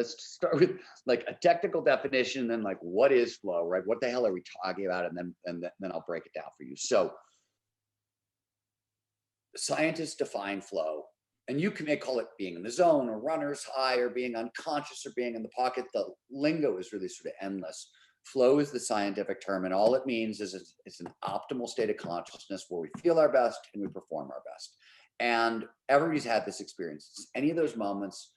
let's start with like a technical definition, and then like what is flow, right? What the hell are we talking about? And then I'll break it down for you. So scientists define flow, and you may call it being in the zone or runner's high or being unconscious or being in the pocket. The lingo is really sort of endless. Flow is the scientific term, and all it means is it's an optimal state of consciousness where we feel our best and we perform our best. And everybody's had this experience. It's any of those moments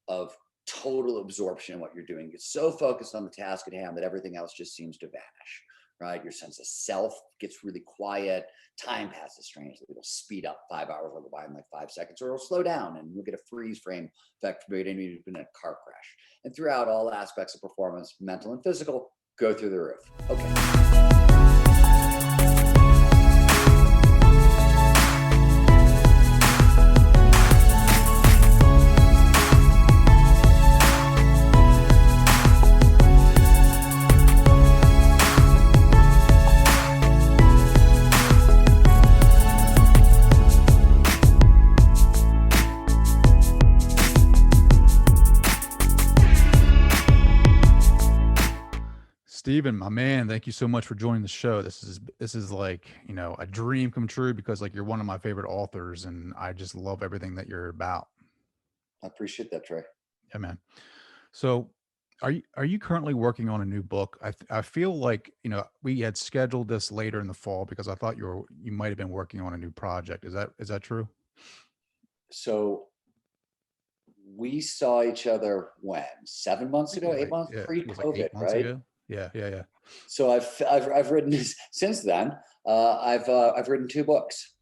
of total absorption in what you're doing. You're so focused on the task at hand that everything else just seems to vanish, right? Your sense of self gets really quiet. Time passes strangely. It'll speed up. 5 hours will go by in like 5 seconds, or it'll slow down and you'll get a freeze frame effect for anyone who's been in a car crash. And throughout, all aspects of performance, mental and physical, go through the roof. Okay. Stephen, my man, thank you so much for joining the show. This is like, you know, a dream come true, because like you're one of my favorite authors and I just love everything that you're about. I appreciate that, Trey. Yeah, man. So are you currently working on a new book? I feel like, you know, we had scheduled this later in the fall because I thought you might have been working on a new project. Is that true? So we saw each other when 7 months ago, 8 months, pre-COVID, like 8 months right? ago. Yeah. So I've written since then. I've written 2 books.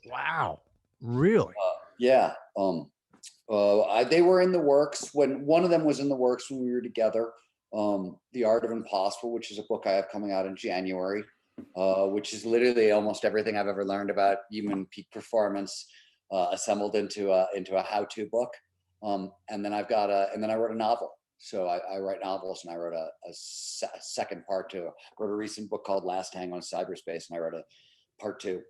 Wow, really? Yeah. They were in the works when one of them was in the works when we were together. The Art of Impossible, which is a book I have coming out in January, which is literally almost everything I've ever learned about human peak performance assembled into a how-to book. And then I wrote a novel. So I write novels, and I wrote a second part to wrote a recent book called Last Hang on Cyberspace, and I wrote a part 2.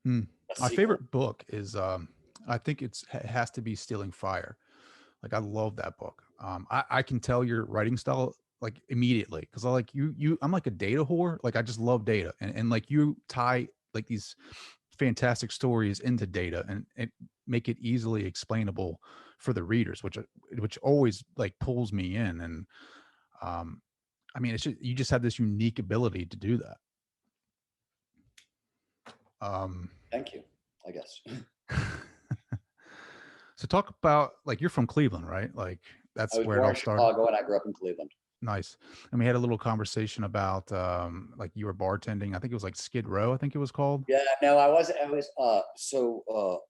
My favorite book is I think it has to be Stealing Fire. Like I love that book. I can tell your writing style like immediately, because I like I'm like a data whore. Like I just love data, and like you tie like these fantastic stories into data and make it easily explainable for the readers, which always like pulls me in. And I mean, you just have this unique ability to do that. Thank you, I guess. So talk about, like, you're from Cleveland, right? Like that's I was where it born all in started. Chicago, and I grew up in Cleveland. Nice. And we had a little conversation about like you were bartending. I think it was like Skid Row, I think it was called. Yeah, no, I was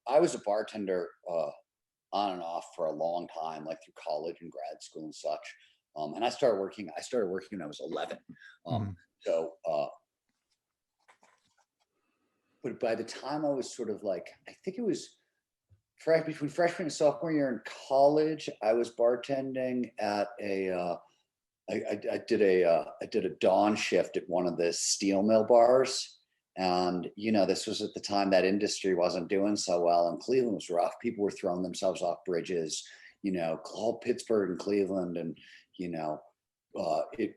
I was a bartender on and off for a long time, like through college and grad school and such. And I started working when I was 11. So but by the time I was sort of like, I think it was between freshman and sophomore year in college, I was bartending at I did a dawn shift at one of the steel mill bars. And, you know, this was at the time that industry wasn't doing so well, and Cleveland was rough. People were throwing themselves off bridges, you know, called Pittsburgh and Cleveland. And, you know, it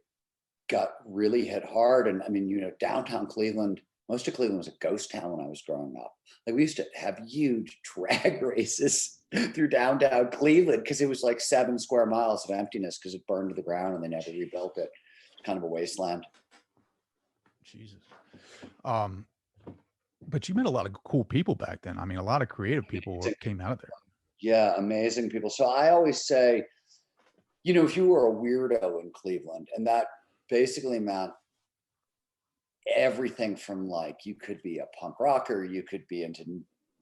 got really hit hard. And I mean, you know, downtown Cleveland, most of Cleveland was a ghost town when I was growing up. Like we used to have huge drag races through downtown Cleveland because it was like 7 square miles of emptiness because it burned to the ground and they never rebuilt it. Kind of a wasteland. Jesus. But you met a lot of cool people back then. I mean, a lot of creative people came out of there. Yeah, amazing people. So I always say, you know, if you were a weirdo in Cleveland, and that basically meant everything from, like, you could be a punk rocker, you could be into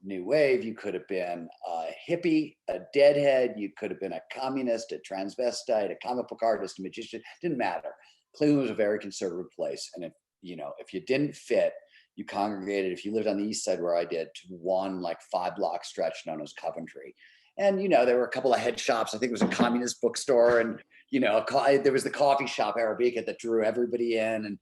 new wave, you could have been a hippie, a deadhead, you could have been a communist, a transvestite, a comic book artist, a magician, didn't matter. Cleveland was a very conservative place. And if, you know, if you didn't fit, you congregated, if you lived on the east side where I did, to one like 5-block stretch known as Coventry. And, you know, there were a couple of head shops. I think it was a communist bookstore, and, you know, there was the coffee shop Arabica that drew everybody in. And,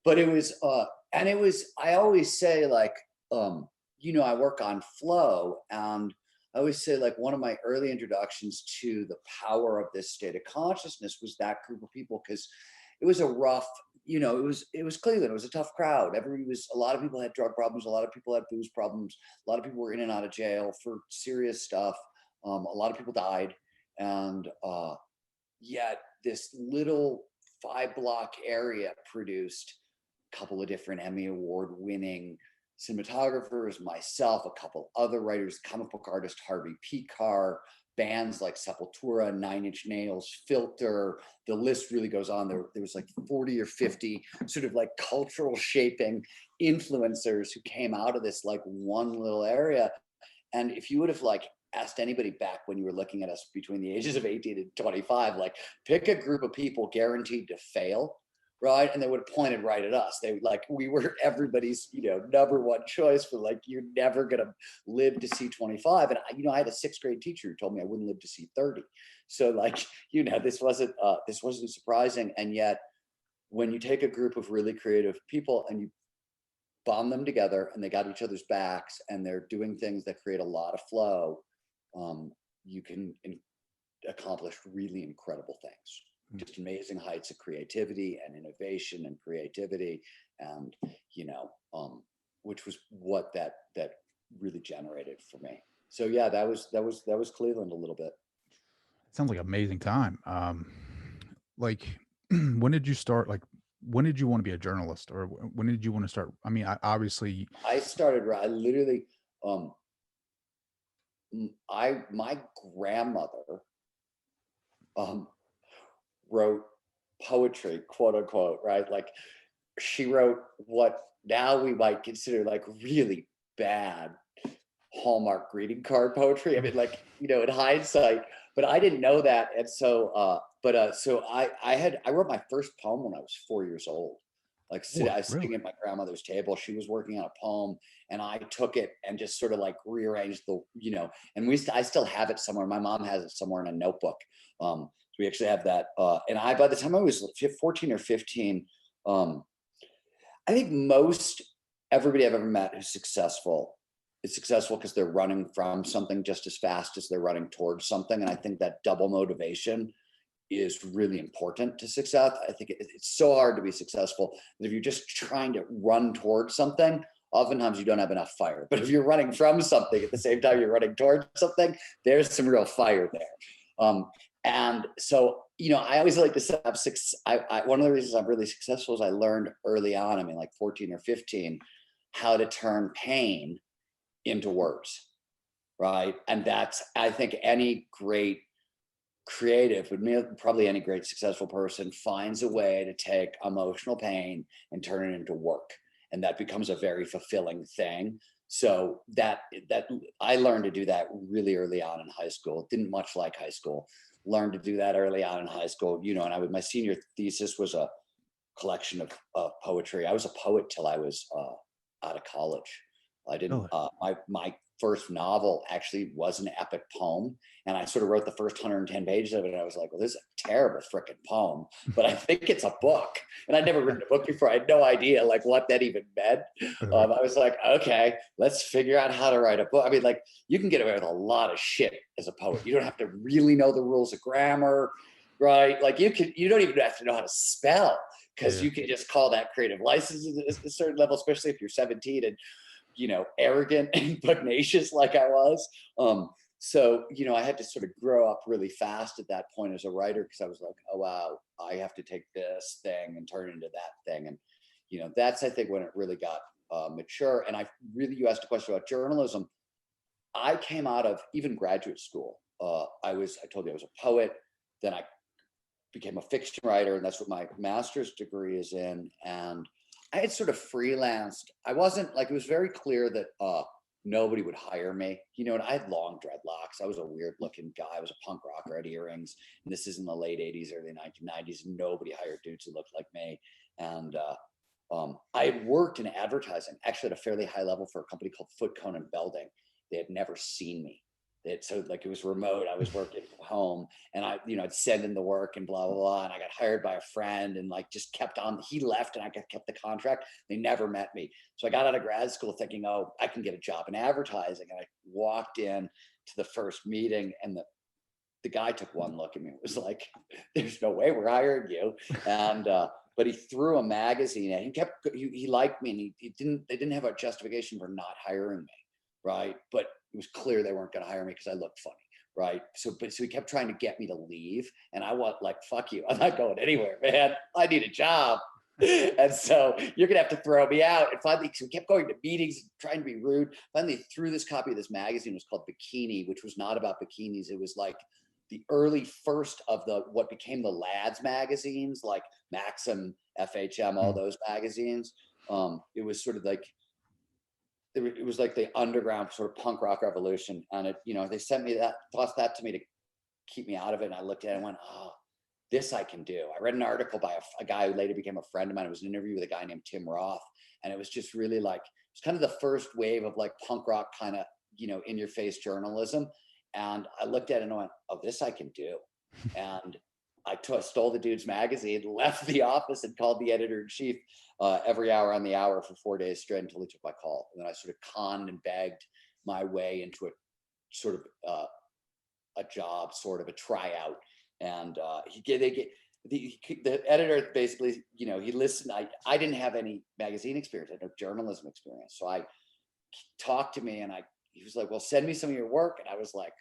but it was, I always say, like, you know, I work on flow, and I always say like one of my early introductions to the power of this state of consciousness was that group of people, because it was a rough, it was Cleveland. It was a tough crowd. A lot of people had drug problems. A lot of people had booze problems. A lot of people were in and out of jail for serious stuff. A lot of people died. And yet this little 5-block area produced a couple of different Emmy Award winning cinematographers, myself, a couple other writers, comic book artist Harvey Picar, bands like Sepultura, Nine Inch Nails, Filter. The list really goes on. There was like 40 or 50 sort of like cultural shaping influencers who came out of this like one little area. And if you would have like asked anybody back when you were looking at us between the ages of 18 and 25, like pick a group of people guaranteed to fail, right? And they would have pointed right at us. We were everybody's, number one choice for like, you're never gonna live to see 25. And I had a 6th grade teacher who told me I wouldn't live to see 30. So like, this wasn't surprising. And yet when you take a group of really creative people and you bond them together and they got each other's backs and they're doing things that create a lot of flow, you can accomplish really incredible things. Just amazing heights of creativity and innovation and creativity, and which was what that really generated for me. So yeah, that was Cleveland a little bit. Sounds like an amazing time. Like, when did you start? Like, when did you want to be a journalist, or when did you want to start? I mean, obviously, I literally, my grandmother, wrote poetry, quote unquote, right? Like she wrote what now we might consider like really bad Hallmark greeting card poetry. I mean, like, in hindsight, but I didn't know that. And so, so I wrote my first poem when I was 4 years old. Like I was sitting really? at my grandmother's table. She was working on a poem, and I took it and just sort of like rearranged and I still have it somewhere. My mom has it somewhere in a notebook. So we actually have that. And by the time I was 14 or 15, I think most everybody I've ever met who's successful is successful because they're running from something just as fast as they're running towards something. And I think that double motivation is really important to success. I think it's so hard to be successful that if you're just trying to run towards something, oftentimes you don't have enough fire. But if you're running from something at the same time you're running towards something, there's some real fire there. And so, I always like to have one of the reasons I'm really successful is I learned early on, like 14 or 15, how to turn pain into words, right? And that's, I think any great creative, but probably any great successful person finds a way to take emotional pain and turn it into work. And that becomes a very fulfilling thing. So that I learned to do that really early on in high school. Didn't much like high school. Learned to do that early on in high school, and my senior thesis was a collection of poetry. I was a poet till I was out of college. I didn't, my first novel actually was an epic poem. And I sort of wrote the first 110 pages of it. And I was like, well, this is a terrible freaking poem, but I think it's a book. And I'd never written a book before. I had no idea like what that even meant. I was like, okay, let's figure out how to write a book. I mean, like you can get away with a lot of shit as a poet. You don't have to really know the rules of grammar, right? Like you don't even have to know how to spell, because you can just call that creative license at a certain level, especially if you're 17 and arrogant and pugnacious like I was. So, I had to sort of grow up really fast at that point as a writer, because I was like, oh, wow, I have to take this thing and turn it into that thing. And, that's, I think, when it really got mature. And you asked a question about journalism. I came out of even graduate school. I told you I was a poet. Then I became a fiction writer, and that's what my master's degree is in. And I had sort of freelanced. I wasn't like, it was very clear that nobody would hire me. And I had long dreadlocks. I was a weird looking guy. I was a punk rocker. I had earrings. And this is in the late 80s, early 1990s. Nobody hired dudes who looked like me. And I had worked in advertising, actually at a fairly high level, for a company called Foot Cone and Belding. They had never seen me. So like it was remote. I was working from home, and I'd send in the work and blah, blah, blah. And I got hired by a friend and like just kept on. He left and I kept the contract. They never met me. So I got out of grad school thinking, oh, I can get a job in advertising. And I walked in to the first meeting, and the guy took one look at me. It was like, there's no way we're hiring you. And, but he threw a magazine at, he liked me, and they didn't have a justification for not hiring me. Right. But it was clear they weren't going to hire me because I looked funny. Right. So he kept trying to get me to leave. And I was like, fuck you. I'm not going anywhere, man. I need a job. And so you're going to have to throw me out. And finally, so we kept going to meetings, trying to be rude. Finally, threw this copy of this magazine. It was called Bikini, which was not about bikinis. It was like the early first of what became the lads magazines, like Maxim, FHM, all those magazines. It was sort of like, it was like the underground sort of punk rock revolution. And it, they sent me tossed that to me to keep me out of it. And I looked at it and went, oh, this I can do. I read an article by a guy who later became a friend of mine. It was an interview with a guy named Tim Roth. And it was just really like, it's kind of the first wave of like punk rock kind of, in your face journalism. And I looked at it and I went, oh, this I can do. And I stole the dude's magazine, left the office, and called the editor-in-chief every hour on the hour for 4 days straight until he took my call. And then I sort of conned and begged my way into a sort of a job, sort of a tryout. And the editor basically, he listened. I didn't have any magazine experience. I had no journalism experience. So I talked to me, and he was like, well, send me some of your work. And I was like,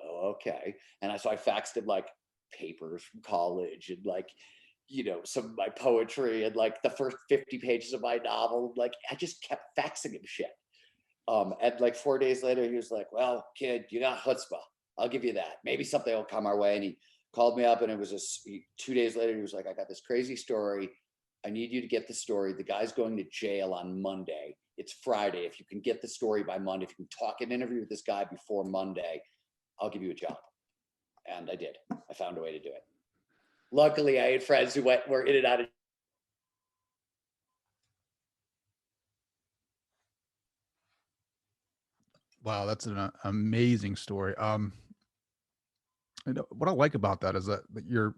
oh, okay. And so I faxed him like papers from college and like, some of my poetry and like the first 50 pages of my novel. Like I just kept faxing him shit. And like 4 days later, he was like, well, kid, you got chutzpah. I'll give you that. Maybe something will come our way. And he called me up, and it was 2 days later. He was like, I got this crazy story. I need you to get the story. The guy's going to jail on Monday. It's Friday. If you can get the story by Monday, if you can an interview with this guy before Monday, I'll give you a job. And I did. I found a way to do it. Luckily, I had friends who were in and out of. Wow, that's an amazing story. What I like about that is that you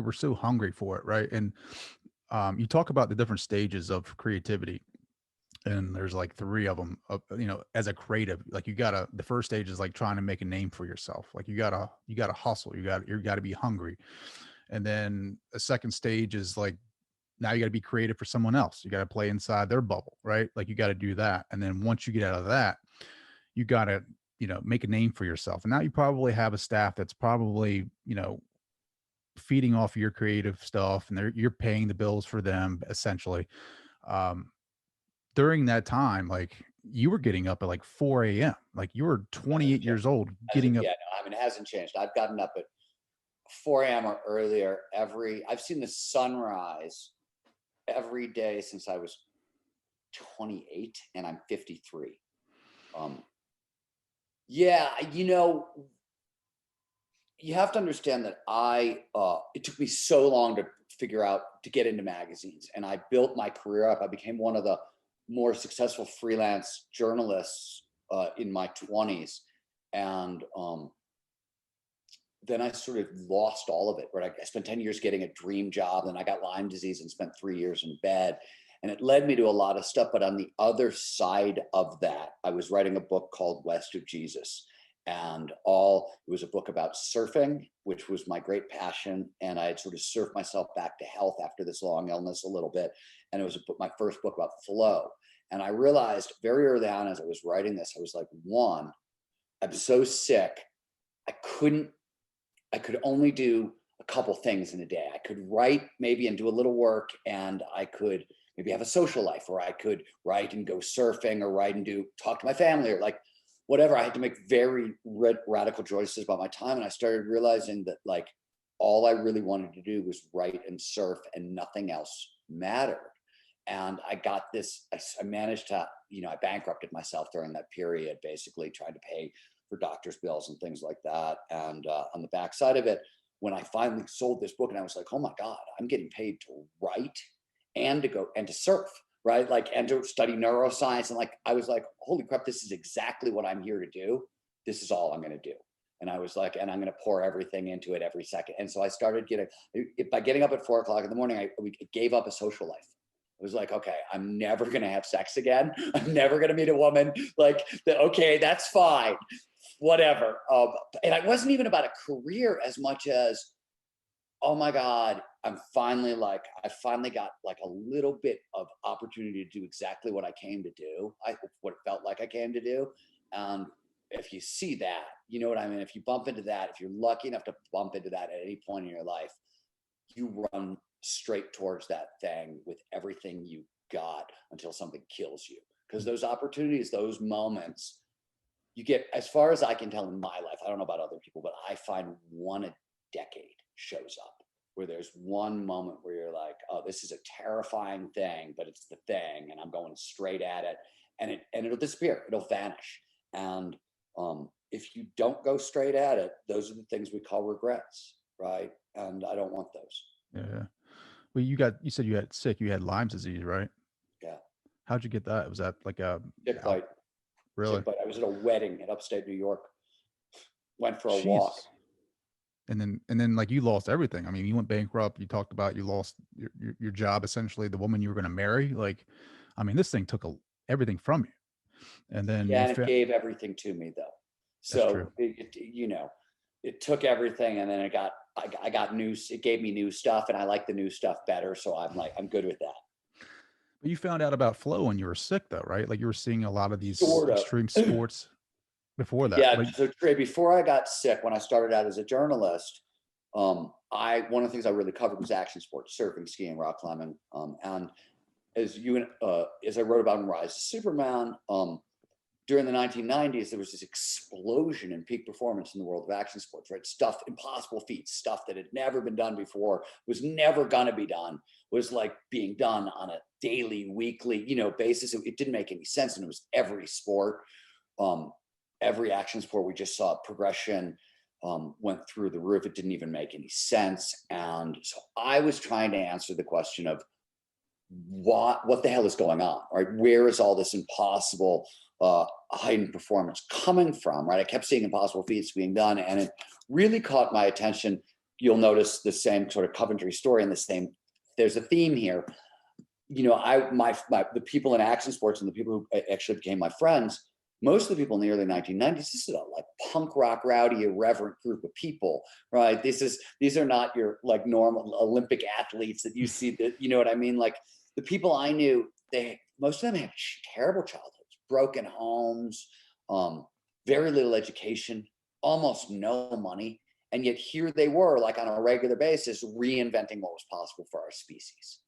were so hungry for it, right? And you talk about the different stages of creativity, and there's like three of them. As a creative, like the first stage is like trying to make a name for yourself. Like you gotta hustle. You gotta be hungry. And then a second stage is like, now you got to be creative for someone else. You got to play inside their bubble, right? Like you got to do that. And then once you get out of that, you got to, make a name for yourself. And now you probably have a staff that's probably, feeding off your creative stuff, and you're paying the bills for them essentially. During that time, like you were getting up at like 4 a.m. Like you were 28 years old getting up. Yeah, no, I mean, it hasn't changed. I've gotten up at 4 a.m. or earlier I've seen the sunrise every day since I was 28, and I'm 53. Yeah, you have to understand that it took me so long to figure out to get into magazines, and I built my career up. I became one of the more successful freelance journalists in my 20s. And then I sort of lost all of it, right? I spent 10 years getting a dream job, then I got Lyme disease and spent 3 years in bed. And it led me to a lot of stuff. But on the other side of that, I was writing a book called West of Jesus. And it was a book about surfing, which was my great passion. And I had sort of surfed myself back to health after this long illness a little bit. And it was my first book about flow. And I realized very early on as I was writing this, I was like, one, I'm so sick. I could only do a couple things in a day. I could write maybe and do a little work, and I could maybe have a social life, or I could write and go surfing, or write and talk to my family, or like whatever. I had to make very radical choices about my time. And I started realizing that like all I really wanted to do was write and surf, and nothing else mattered. And I got this, I managed to, I bankrupted myself during that period, basically trying to pay for doctor's bills and things like that. And on the backside of it, when I finally sold this book, and I was like, oh my God, I'm getting paid to write and to go and to surf, right? Like, and to study neuroscience. And like, I was like, holy crap, this is exactly what I'm here to do. This is all I'm going to do. And I was like, and I'm going to pour everything into it every second. And so I started by getting up at 4 o'clock in the morning, we gave up a social life. It was like, okay, I'm never going to have sex again. I'm never going to meet a woman. Like, okay, that's fine. whatever. And it wasn't even about a career as much as, oh my God, I finally got like a little bit of opportunity to do exactly what I came to do. What it felt like I came to do. And if you see that, you know what I mean? If you bump into that, if you're lucky enough to bump into that at any point in your life, you run straight towards that thing with everything you got until something kills you. Because those opportunities, those moments, you get, as far as I can tell in my life, I don't know about other people, but I find one a decade shows up where there's one moment where you're like, oh, this is a terrifying thing, but it's the thing, and I'm going straight at it, and it'll disappear, it'll vanish. And if you don't go straight at it, those are the things we call regrets, right? And I don't want those. Yeah. Well, you said you had sick, you had Lyme's disease, right? Yeah. How'd you get that? Was that like a Tick bite. Really? Tick bite. I was at a wedding in upstate New York. Went for a walk. Jesus. And then like you lost everything. I mean, you went bankrupt. You talked about you lost your job, essentially, the woman you were going to marry. Like, I mean, this thing took everything from you. And then Yeah, and it gave everything to me though. That's true. So it took everything, and then I got new. It gave me new stuff, and I like the new stuff better. So I'm good with that. But you found out about flow when you were sick, though, right? Like you were seeing a lot of these Sort of. extreme sports before that. Yeah. Like, So Trey, before I got sick, when I started out as a journalist, one of the things I really covered was action sports: surfing, skiing, rock climbing. And as I wrote about in Rise of Superman, during the 1990s, there was this explosion in peak performance in the world of action sports, right? Stuff, impossible feats, stuff that had never been done before, was never gonna be done, was like being done on a daily, weekly, basis. It didn't make any sense. And it was every sport, every action sport. We just saw progression went through the roof. It didn't even make any sense. And so I was trying to answer the question of what the hell is going on, right? Where is all this impossible heightened performance coming from, right? I kept seeing impossible feats being done, and it really caught my attention. You'll notice the same sort of Coventry story, and there's a theme here. The people in action sports and the people who actually became my friends, most of the people in the early 1990s, this is a like punk rock, rowdy, irreverent group of people, right? These are not your like normal Olympic athletes that you see, that, you know what I mean? Like the people I knew, most of them had terrible childhoods, broken homes, very little education, almost no money. And yet here they were, like on a regular basis, reinventing what was possible for our species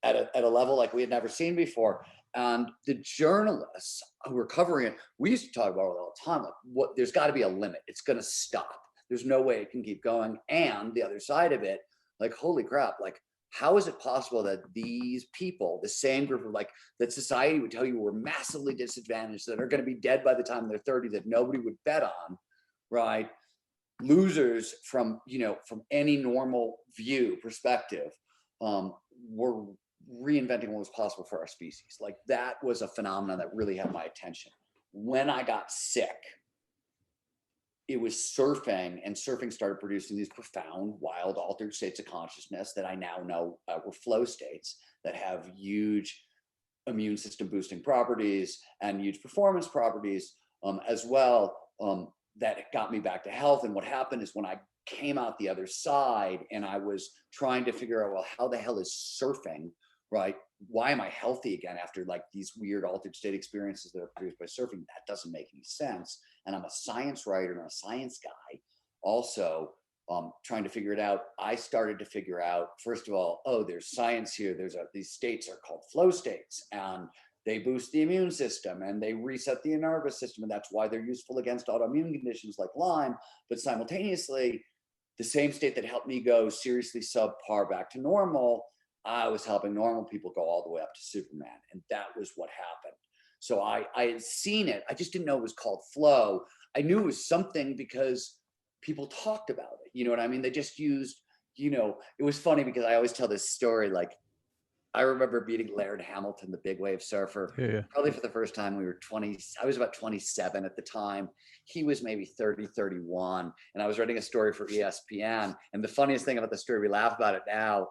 at a level like we had never seen before. And the journalists who were covering it, we used to talk about it all the time, like there's got to be a limit. It's going to stop. There's no way it can keep going. And the other side of it, like, holy crap, like, how is it possible that these people, the same group of like that society would tell you were massively disadvantaged, that are going to be dead by the time they're 30, that nobody would bet on, right? Losers from any normal view perspective, were reinventing what was possible for our species. Like that was a phenomenon that really had my attention. When I got sick, it was surfing, and surfing started producing these profound, wild, altered states of consciousness that I now know were flow states that have huge immune system boosting properties and huge performance properties as well. That got me back to health. And what happened is when I came out the other side and I was trying to figure out, well, how the hell is surfing, right? Why am I healthy again after like these weird altered state experiences that are produced by surfing? That doesn't make any sense. And I'm a science writer and a science guy. Also, trying to figure it out. I started to figure out, first of all, there's science here. These states are called flow states, and they boost the immune system and they reset the nervous system. And that's why they're useful against autoimmune conditions like Lyme. But simultaneously, the same state that helped me go seriously subpar back to normal, I was helping normal people go all the way up to Superman. And that was what happened. So I had seen it. I just didn't know it was called flow. I knew it was something because people talked about it. You know what I mean? They just used, it was funny because I always tell this story. Like, I remember meeting Laird Hamilton, the big wave surfer, probably for the first time. We were 20. I was about 27 at the time. He was maybe 30, 31. And I was writing a story for ESPN. And the funniest thing about the story, we laugh about it now,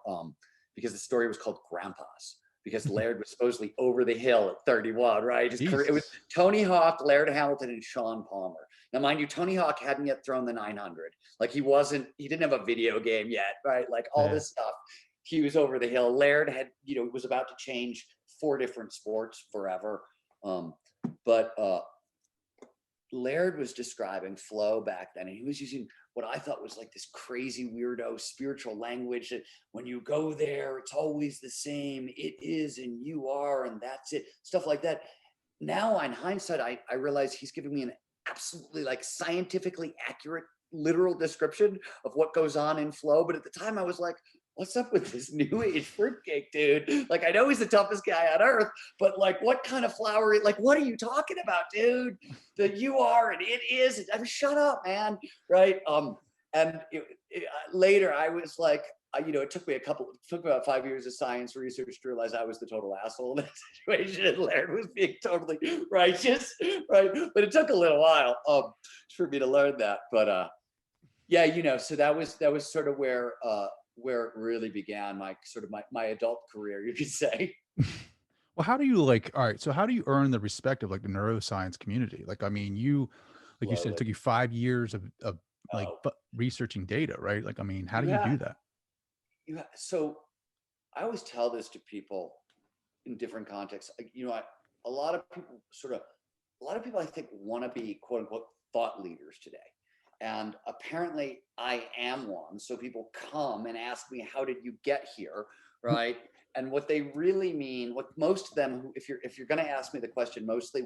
because the story was called Grandpa's, because Laird was supposedly over the hill at 31, right? It was Tony Hawk, Laird Hamilton, and Sean Palmer. Now, mind you, Tony Hawk hadn't yet thrown the 900. Like he didn't have a video game yet, right? Like all this stuff. He was over the hill. Laird had, was about to change 4 different sports forever. But Laird was describing flow back then, and he was using what I thought was like this crazy weirdo spiritual language that when you go there, it's always the same. It is, and you are, and that's it. Stuff like that. Now, in hindsight, I realize he's giving me an absolutely like scientifically accurate, literal description of what goes on in flow. But at the time, I was like, what's up with this new age fruitcake, dude? Like, I know he's the toughest guy on earth, but like, what kind of flowery, like, what are you talking about, dude? The you are and it is. I mean, shut up, man. Right. And later I was like, it took me about 5 years of science research to realize I was the total asshole in that situation. And Laird was being totally righteous, right? But it took a little while for me to learn that. But yeah, so that was sort of where it really began, my adult career, you could say. Well, how do you all right, so how do you earn the respect of like the neuroscience community? Like, I mean, you said, it took you 5 years of like researching data, right? Like, I mean, how do you do that? So I always tell this to people in different contexts. A lot of people I think want to be quote unquote thought leaders today. And apparently I am one. So people come and ask me, how did you get here? Right. And what they really mean, what most of them, if you're going to ask me the question, mostly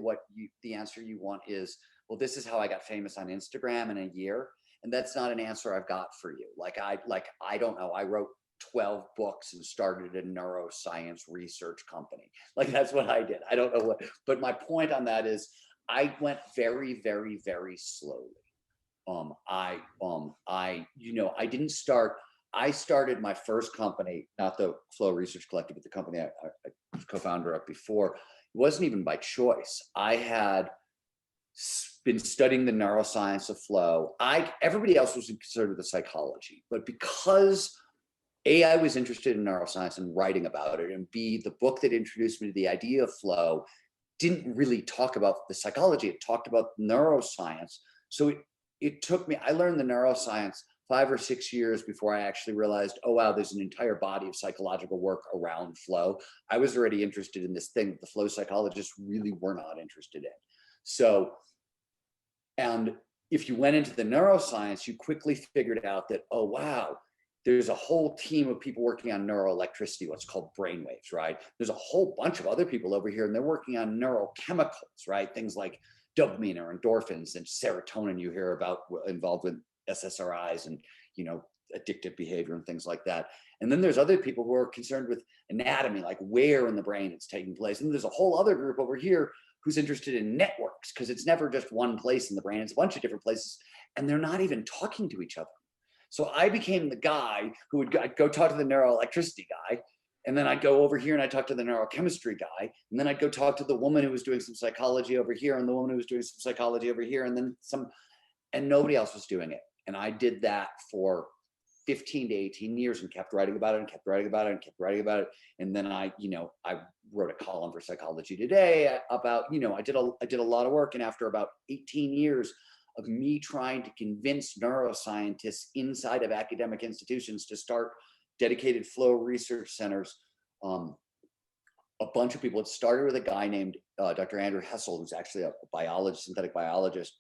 the answer you want is, well, this is how I got famous on Instagram in a year. And that's not an answer I've got for you. I don't know. I wrote 12 books and started a neuroscience research company. Like that's what I did. I don't know what, but my point on that is I went very, very, very slowly. I started my first company, not the Flow Research Collective, but the company I was co-founder of before. It wasn't even by choice. I had been studying the neuroscience of flow. Everybody else was concerned with the psychology, but because A, I was interested in neuroscience and writing about it, and B, the book that introduced me to the idea of flow didn't really talk about the psychology. It talked about neuroscience. So it took me, I learned the neuroscience 5 or 6 years before I actually realized, oh, wow, there's an entire body of psychological work around flow. I was already interested in this thing that the flow psychologists really were not interested in. So, and if you went into the neuroscience, you quickly figured out that, oh, wow, there's a whole team of people working on neuroelectricity, what's called brainwaves, right? There's a whole bunch of other people over here and they're working on neurochemicals, right? Things like dopamine or endorphins and serotonin you hear about involved with SSRIs and, addictive behavior and things like that. And then there's other people who are concerned with anatomy, like where in the brain it's taking place. And there's a whole other group over here who's interested in networks because it's never just one place in the brain, it's a bunch of different places and they're not even talking to each other. So I became the guy who would go talk to the neuroelectricity guy. And then I'd go over here and I'd talk to the neurochemistry guy. And then I'd go talk to the woman who was doing some psychology over here and the woman who was doing some psychology over here. And then and nobody else was doing it. And I did that for 15 to 18 years and kept writing about it and kept writing about it and kept writing about it. And then I wrote a column for Psychology Today about, I did a lot of work. And after about 18 years of me trying to convince neuroscientists inside of academic institutions to start dedicated flow research centers, a bunch of people, it started with a guy named Dr. Andrew Hessel, who's actually a synthetic biologist.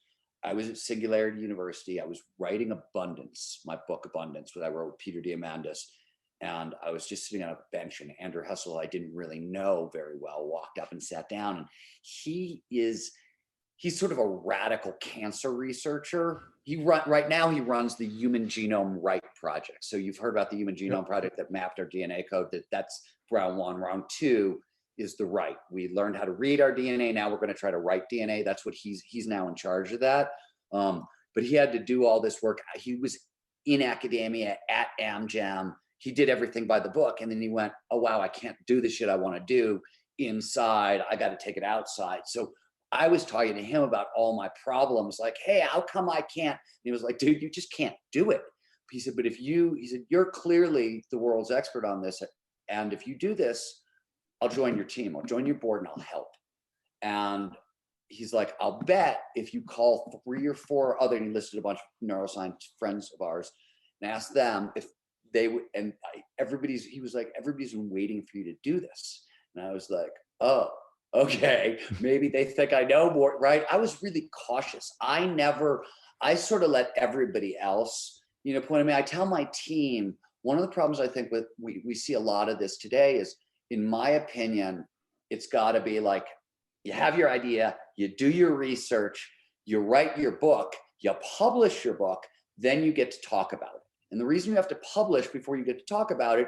I was at Singularity University. I was writing Abundance, my book Abundance, that I wrote with Peter Diamandis. And I was just sitting on a bench and Andrew Hessel, I didn't really know very well, walked up and sat down. And he's sort of a radical cancer researcher. Right now he runs the Human Genome Right Project. So you've heard about the Human Genome Project that mapped our DNA code. That's round 1. Round 2 is the write. We learned how to read our DNA. Now we're going to try to write DNA. That's what he's now in charge of that. But he had to do all this work. He was in academia at Amgen. He did everything by the book. And then he went, oh, wow, I can't do the shit I want to do inside. I got to take it outside. So I was talking to him about all my problems, like, hey, how come I can't? And he was like, dude, you just can't do it. He said, but he said, you're clearly the world's expert on this. And if you do this, I'll join your team. I'll join your board and I'll help. And he's like, I'll bet if you call 3 or 4 other, and he listed a bunch of neuroscience friends of ours and asked them if they would, and he was like, everybody's been waiting for you to do this. And I was like, oh, okay, maybe they think I know more, right? I was really cautious. I sort of let everybody else, point at me. I tell my team, one of the problems I think with, we see a lot of this today is, in my opinion, it's gotta be like, you have your idea, you do your research, you write your book, you publish your book, then you get to talk about it. And the reason you have to publish before you get to talk about it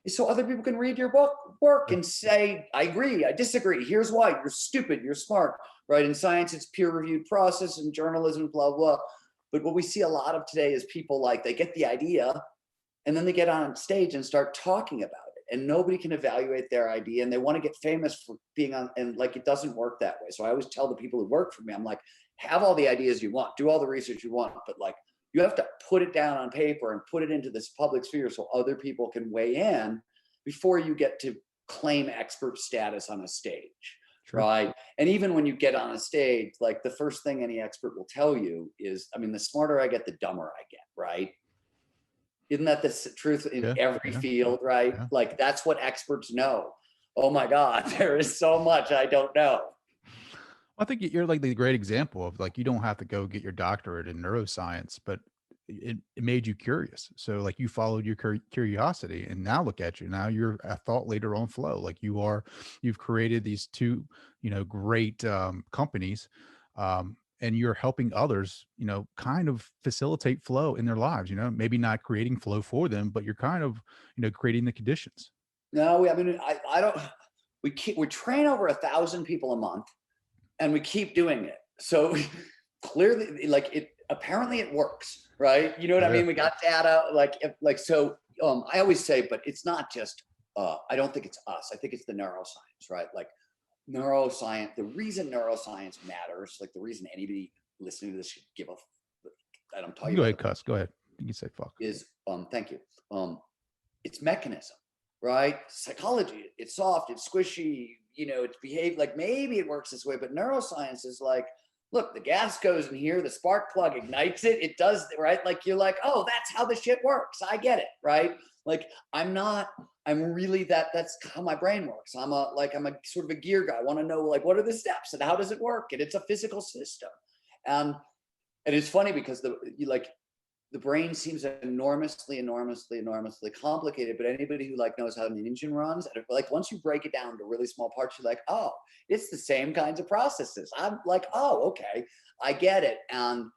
is so other people can read your work and say, I agree, I disagree, here's why, you're stupid, you're smart, right? In science, it's peer-reviewed process, and journalism, blah, blah. But what we see a lot of today is people like, they get the idea and then they get on stage and start talking about it, and nobody can evaluate their idea, and they want to get famous for being on, and like, it doesn't work that way. So I always tell the people who work for me, I'm like, have all the ideas you want, do all the research you want, but like, you have to put it down on paper and put it into this public sphere so other people can weigh in before you get to claim expert status on a stage. Sure. Right? And even when you get on a stage, like, the first thing any expert will tell you is, I mean, the smarter I get, the dumber I get, right? Isn't that the truth in every field, right? Yeah. Like, that's what experts know. Oh my God, there is so much I don't know. I think you're like the great example of, like, you don't have to go get your doctorate in neuroscience, but it made you curious. So like, you followed your curiosity, and now look at you. Now you're a thought leader on flow. Like, you've created these 2, great companies, and you're helping others, kind of facilitate flow in their lives, maybe not creating flow for them, but you're kind of, creating the conditions. No, I mean, I don't, we train over 1,000 people a month, and we keep doing it. So clearly, like, apparently it works, right? You know what I mean? We got data, so I always say, but it's not just, I don't think it's us. I think it's the neuroscience, right? Like, neuroscience, the reason neuroscience matters, like the reason anybody listening to this should give a, and I'm talking Go ahead, about, cuss, go ahead. You can say fuck. Is, thank you. It's mechanism, right? Psychology, it's soft, it's squishy, it's behaved like maybe it works this way, but neuroscience is like, look, the gas goes in here, the spark plug ignites it, it does, right? Like, you're like, oh, that's how the shit works. I get it, right? Like, I'm really that's how my brain works. I'm a sort of a gear guy. I want to know, like, what are the steps and how does it work? And it's a physical system. And it's funny because the brain seems enormously complicated, but anybody who like knows how an engine runs, like, once you break it down to really small parts, you're like, oh, it's the same kinds of processes. I'm like, oh, okay, I get it. And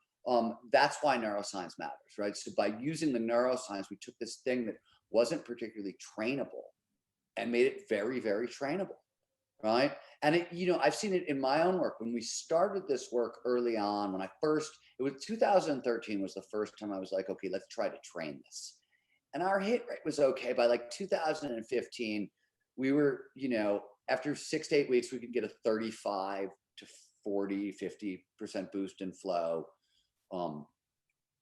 that's why neuroscience matters, right? So by using the neuroscience, we took this thing that wasn't particularly trainable and made it very, very trainable, right? And I've seen it in my own work. When we started this work early on, it was 2013 was the first time I was like, okay, let's try to train this. And our hit rate was okay. By like 2015, we were, after 6 to 8 weeks, we could get a 35 to 40, 50% boost in flow.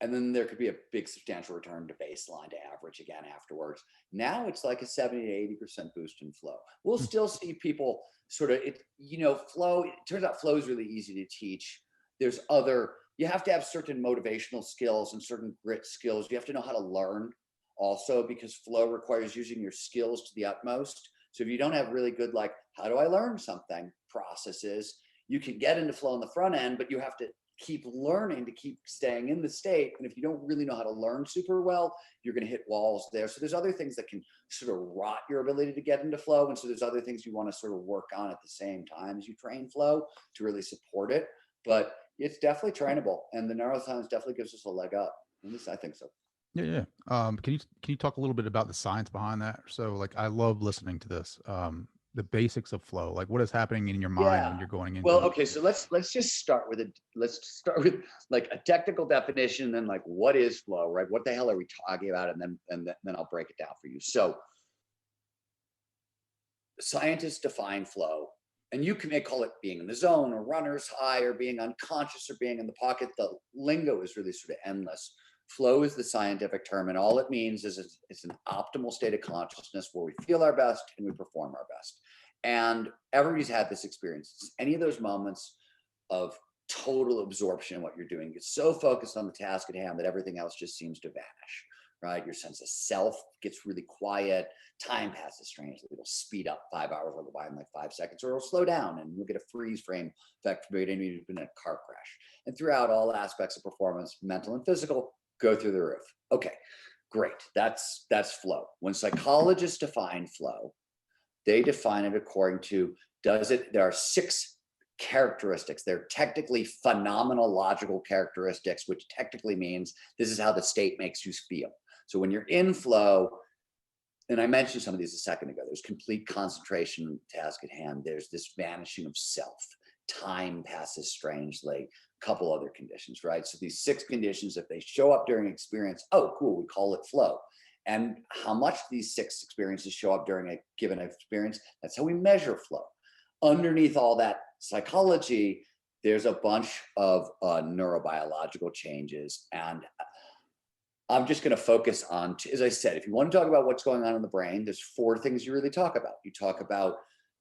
And then there could be a big substantial return to baseline, to average again afterwards. Now it's like a 70 to 80% boost in flow. We'll still see people sort of, flow. It turns out flow is really easy to teach. You have to have certain motivational skills and certain grit skills. You have to know how to learn also, because flow requires using your skills to the utmost. So if you don't have really good, like, how do I learn something processes, you can get into flow on the front end, but you have to keep learning to keep staying in the state. And if you don't really know how to learn super well, you're going to hit walls there. So there's other things that can sort of rot your ability to get into flow. And so there's other things you want to sort of work on at the same time as you train flow to really support it. But it's definitely trainable, and the neuroscience definitely gives us a leg up. At least I think so. Yeah. Can you talk a little bit about the science behind that? So, like, I love listening to this. The basics of flow, like, what is happening in your mind when you're going into Well, okay, so let's just start with like a technical definition, and then like, what is flow, right? What the hell are we talking about? And then I'll break it down for you. So scientists define flow, and you may call it being in the zone, or runner's high, or being unconscious, or being in the pocket. The lingo is really sort of endless. Flow is the scientific term, and all it means is it's an optimal state of consciousness where we feel our best and we perform our best. And everybody's had this experience. It's any of those moments of total absorption in what you're doing. You're so focused on the task at hand that everything else just seems to vanish, right? Your sense of self gets really quiet. Time passes strangely. It'll speed up. 5 hours will go by in like 5 seconds, or it'll slow down and you'll get a freeze frame effect for anyone who's been in a car crash. And throughout all aspects of performance, mental and physical, go through the roof. Okay, great. That's flow. When psychologists define flow, they define it according to, there are 6 characteristics. They're technically phenomenological characteristics, which technically means this is how the state makes you feel. So when you're in flow, and I mentioned some of these a second ago, there's complete concentration on the task at hand. There's this vanishing of self. Time passes strangely. A couple other conditions, right? So these 6 conditions, if they show up during experience, oh, cool, we call it flow. And how much these 6 experiences show up during a given experience, that's how we measure flow. Underneath all that psychology, there's a bunch of neurobiological changes. And I'm just going to focus on, as I said, if you want to talk about what's going on in the brain, there's 4 things you really talk about. You talk about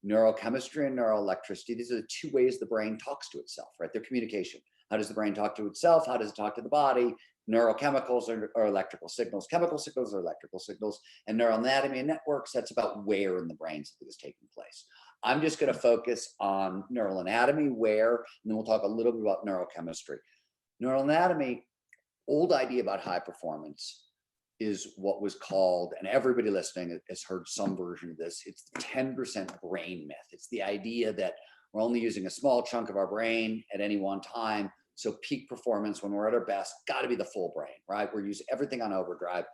neurochemistry and neuroelectricity. These are the 2 ways the brain talks to itself, right? Their communication. How does the brain talk to itself? How does it talk to the body? Neurochemicals are electrical signals, chemical signals are electrical signals, and neural anatomy and networks, that's about where in the brain something is taking place. I'm just going to focus on neural anatomy, where, and then we'll talk a little bit about neurochemistry. Neural anatomy, old idea about high performance is what was called, and everybody listening has heard some version of this, it's the 10% brain myth. It's the idea that we're only using a small chunk of our brain at any one time. So peak performance, when we're at our best, got to be the full brain, right? We're using everything on overdrive.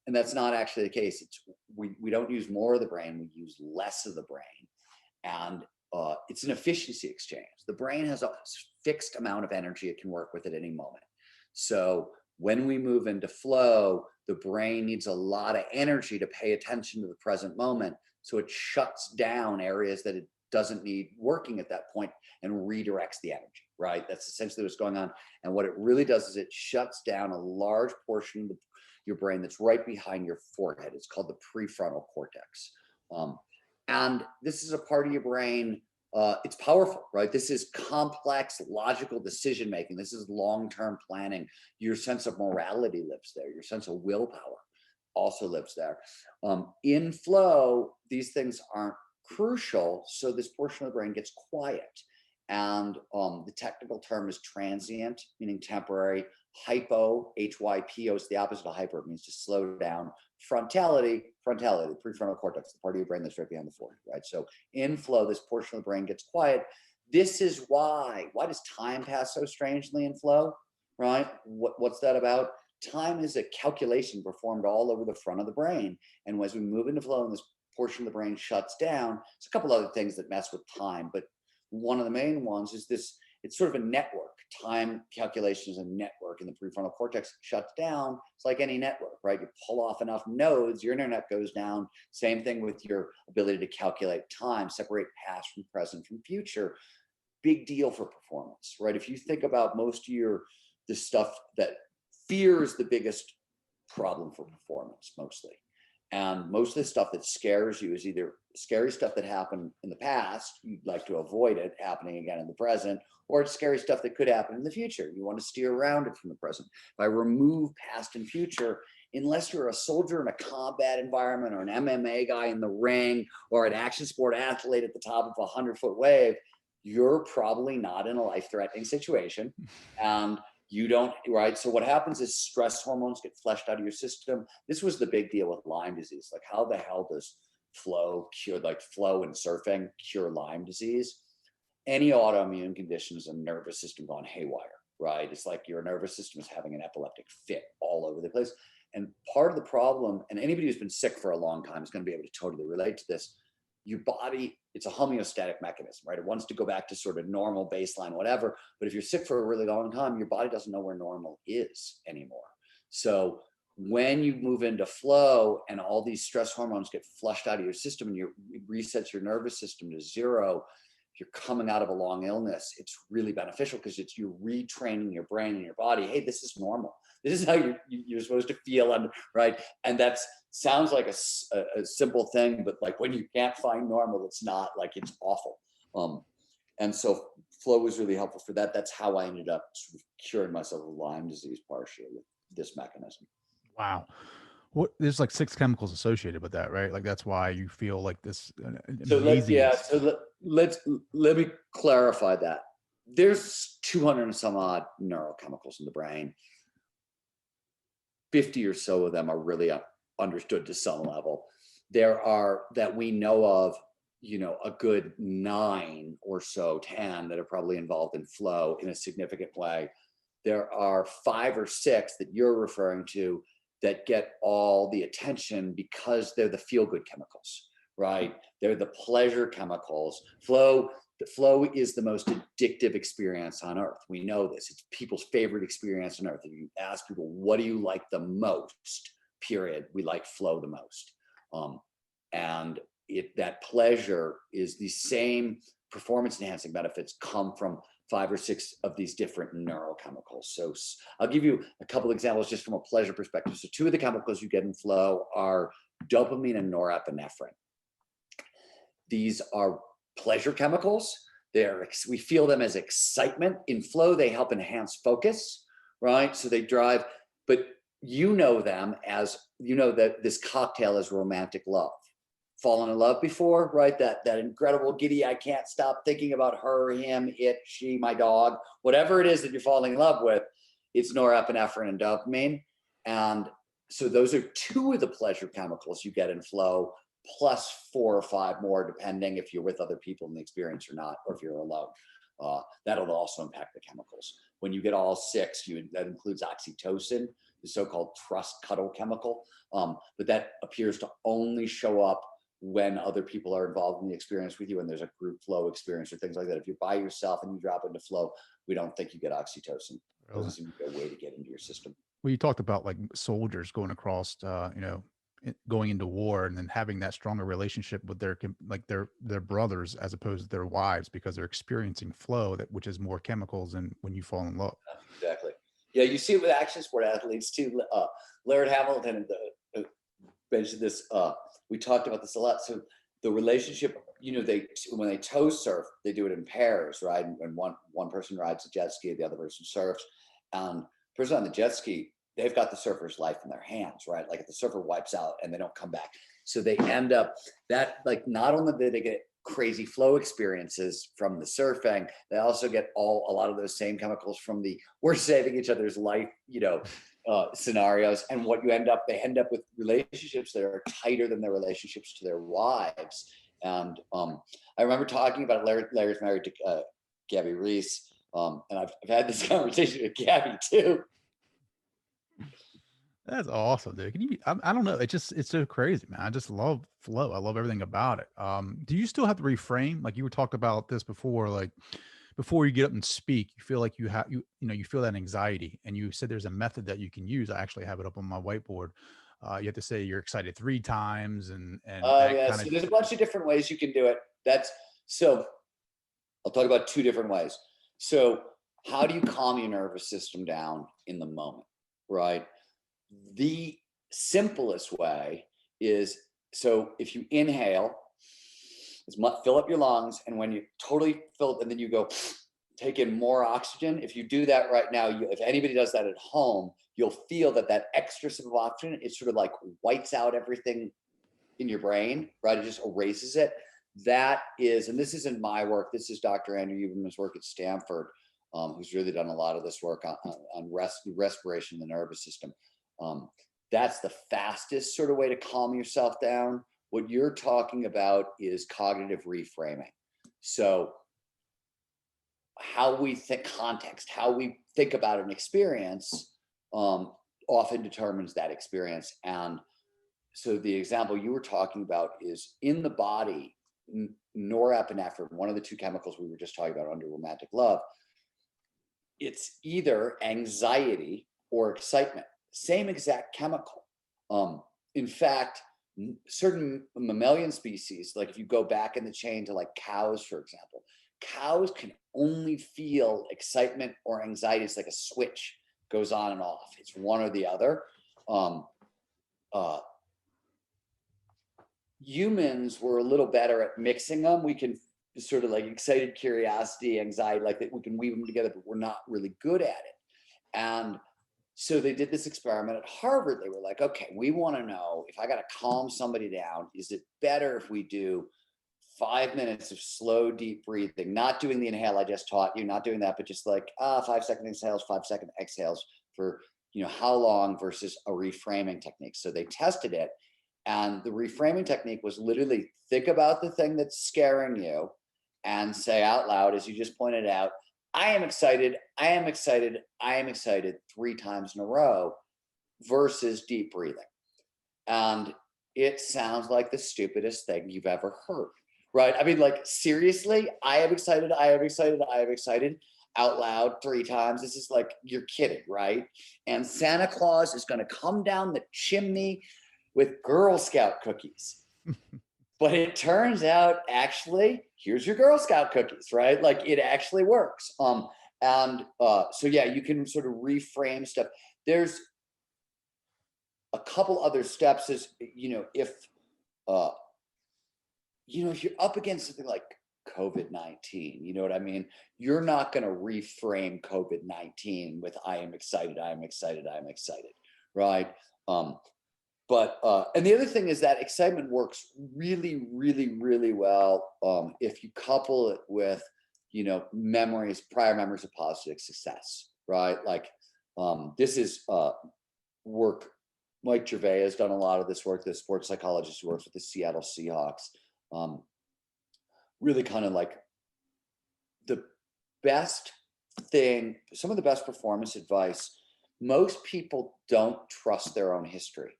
And that's not actually the case. It's we don't use more of the brain, we use less of the brain. And it's an efficiency exchange. The brain has a fixed amount of energy it can work with at any moment. So when we move into flow, the brain needs a lot of energy to pay attention to the present moment. So it shuts down areas that it doesn't need working at that point and redirects the energy, right? That's essentially what's going on. And what it really does is it shuts down a large portion of your brain that's right behind your forehead. It's called the prefrontal cortex. And this is a part of your brain, it's powerful, right? This is complex, logical decision-making. This is long-term planning. Your sense of morality lives there. Your sense of willpower also lives there. In flow, these things aren't crucial. So this portion of the brain gets quiet. And the technical term is transient, meaning temporary. Hypo, H-Y-P-O, is the opposite of hyper. It means to slow down. Frontality, the prefrontal cortex, the part of your brain that's right behind the forehead, right? So in flow, this portion of the brain gets quiet. This is why does time pass so strangely in flow, right? What's that about? Time is a calculation performed all over the front of the brain. And as we move into flow and this portion of the brain shuts down, there's a couple other things that mess with time, but one of the main ones is this, it's sort of a network. Time calculation is a network, and the prefrontal cortex shuts down. It's like any network, right? You pull off enough nodes, your internet goes down. Same thing with your ability to calculate time, separate past from present from future. Big deal for performance, right? If you think about most of the stuff that fear is the biggest problem for performance, mostly. And most of the stuff that scares you is either scary stuff that happened in the past, you'd like to avoid it happening again in the present, or it's scary stuff that could happen in the future. You want to steer around it from the present. If I remove past and future, unless you're a soldier in a combat environment or an MMA guy in the ring or an action sport athlete at the top of a 100-foot wave, you're probably not in a life-threatening situation. And you don't, right? So what happens is stress hormones get flushed out of your system. This was the big deal with Lyme disease. Like, how the hell does flow cure, like flow and surfing cure Lyme disease? Any autoimmune condition is a nervous system gone haywire, right? It's like your nervous system is having an epileptic fit all over the place. And part of the problem, and anybody who's been sick for a long time is going to be able to totally relate to this. Your body, it's a homeostatic mechanism, right? It wants to go back to sort of normal baseline, whatever. But if you're sick for a really long time, your body doesn't know where normal is anymore. So when you move into flow and all these stress hormones get flushed out of your system and it resets your nervous system to zero, if you're coming out of a long illness, it's really beneficial because you're retraining your brain and your body. Hey, this is normal. This is how you're supposed to feel, right? And that sounds like a simple thing, but like when you can't find normal, it's not, like, it's awful. And so flow was really helpful for that. That's how I ended up sort of curing myself of Lyme disease partially with this mechanism. Wow. What there's like 6 chemicals associated with that, right? Like that's why you feel like this So amazingness. let me clarify that. There's 200 and some odd neurochemicals in the brain. 50 or so of them are really understood to some level. There are, that we know of, a good 9 or so, 10 that are probably involved in flow in a significant way. There are 5 or 6 that you're referring to that get all the attention because they're the feel-good chemicals, right? They're the pleasure chemicals. Flow is the most addictive experience on earth. We know this. It's people's favorite experience on earth. If you ask people, what do you like the most, period, we like flow the most. And that pleasure is the same performance enhancing benefits come from 5 or 6 of these different neurochemicals. So I'll give you a couple examples just from a pleasure perspective. So 2 of the chemicals you get in flow are dopamine and norepinephrine. These are pleasure chemicals. We feel them as excitement. In flow, they help enhance focus, right? So they drive, but them as, that this cocktail is romantic love. Fallen in love before, right? That incredible giddy, I can't stop thinking about her, him, it, she, my dog, whatever it is that you're falling in love with, it's norepinephrine and dopamine. And so those are 2 of the pleasure chemicals you get in flow, plus 4 or 5 more, depending if you're with other people in the experience or not, or if you're alone. That'll also impact the chemicals. When you get all 6, that includes oxytocin, the so-called trust cuddle chemical, but that appears to only show up when other people are involved in the experience with you, and there's a group flow experience or things like that. If you're by yourself and you drop into flow, we don't think you get oxytocin. It doesn't seem to be a way to get into your system. Well, you talked about like soldiers going across, going into war and then having that stronger relationship with their brothers as opposed to their wives because they're experiencing flow, which is more chemicals than when you fall in love. Exactly. Yeah, you see it with action sport athletes too. Laird Hamilton mentioned this. We talked about this a lot. So the relationship, when they tow surf, they do it in pairs, right? And one person rides a jet ski, the other person surfs. And the person on the jet ski, they've got the surfer's life in their hands, right? Like if the surfer wipes out and they don't come back. So they end up not only do they get crazy flow experiences from the surfing, they also get a lot of those same chemicals from we're saving each other's life, scenarios. And what they end up with relationships that are tighter than their relationships to their wives. And I remember talking about Larry's married to Gabby Reese. And I've had this conversation with Gabby too. That's awesome, dude. I don't know. It's so crazy, man. I just love flow. I love everything about it. Do you still have to reframe? Like you were talking about this before, like before you get up and speak, you feel like you feel that anxiety, and you said there's a method that you can use. I actually have it up on my whiteboard. You have to say you're excited 3 times and that kind So of. there's a bunch of different ways you can do it. So I'll talk about 2 different ways. So how do you calm your nervous system down in the moment, right? The simplest way is, so if you inhale, fill up your lungs, and when you totally fill, and then you go take in more oxygen. If you do that right now, if anybody does that at home, you'll feel that extra sip of oxygen, it sort of like whites out everything in your brain, right? It just erases it. That is, and this isn't my work, this is Dr. Andrew Huberman's work at Stanford, who's really done a lot of this work on respiration in the nervous system. That's the fastest sort of way to calm yourself down. What you're talking about is cognitive reframing. So how we think, context, how we think about an experience often determines that experience. And so the example you were talking about is in the body, norepinephrine, one of the 2 chemicals we were just talking about under romantic love, it's either anxiety or excitement. Same exact chemical. In fact, certain mammalian species, like if you go back in the chain to like cows, for example, cows can only feel excitement or anxiety. It's like a switch goes on and off. It's one or the other. Humans were a little better at mixing them. We can sort of like excited curiosity, anxiety, like that we can weave them together, but we're not really good at it. And so they did this experiment at Harvard. They were like, okay, we want to know if I got to calm somebody down, is it better if we do 5 minutes of slow, deep breathing, not doing the inhale I just taught you, not doing that, but just like 5-second inhales, 5-second exhales for, how long versus a reframing technique. So they tested it. And the reframing technique was literally think about the thing that's scaring you and say out loud, as you just pointed out, I am excited, I am excited, I am excited 3 times in a row versus deep breathing. And it sounds like the stupidest thing you've ever heard, right? I mean, like, seriously, I am excited, I am excited, I am excited out loud 3 times. This is like, you're kidding, right? And Santa Claus is going to come down the chimney with Girl Scout cookies. But it turns out, actually, here's your Girl Scout cookies, right? Like, it actually works. So yeah, you can sort of reframe stuff. There's a couple other steps is, if you're up against something like COVID-19, you know what I mean? You're not going to reframe COVID-19 with I am excited, I am excited, I am excited, right? And the other thing is that excitement works really, really, really well if you couple it with, prior memories of positive success, right? Like this is work. Mike Gervais has done a lot of this work, the sports psychologist who works with the Seattle Seahawks. Really kind of like the best thing, some of the best performance advice. Most people don't trust their own history.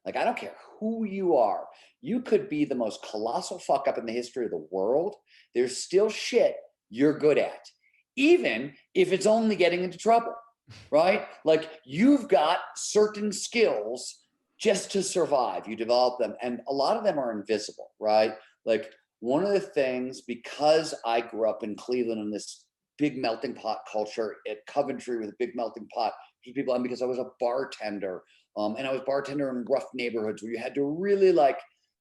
Like, I don't care who you are. You could be the most colossal fuck up in the history of the world. There's still shit you're good at, even if it's only getting into trouble, right? Like, you've got certain skills just to survive. You develop them, and a lot of them are invisible, right? Like, one of the things, because I grew up in Cleveland in this big melting pot culture at Coventry with a big melting pot of people, and because I was a bartender, and I was bartender in rough neighborhoods where you had to really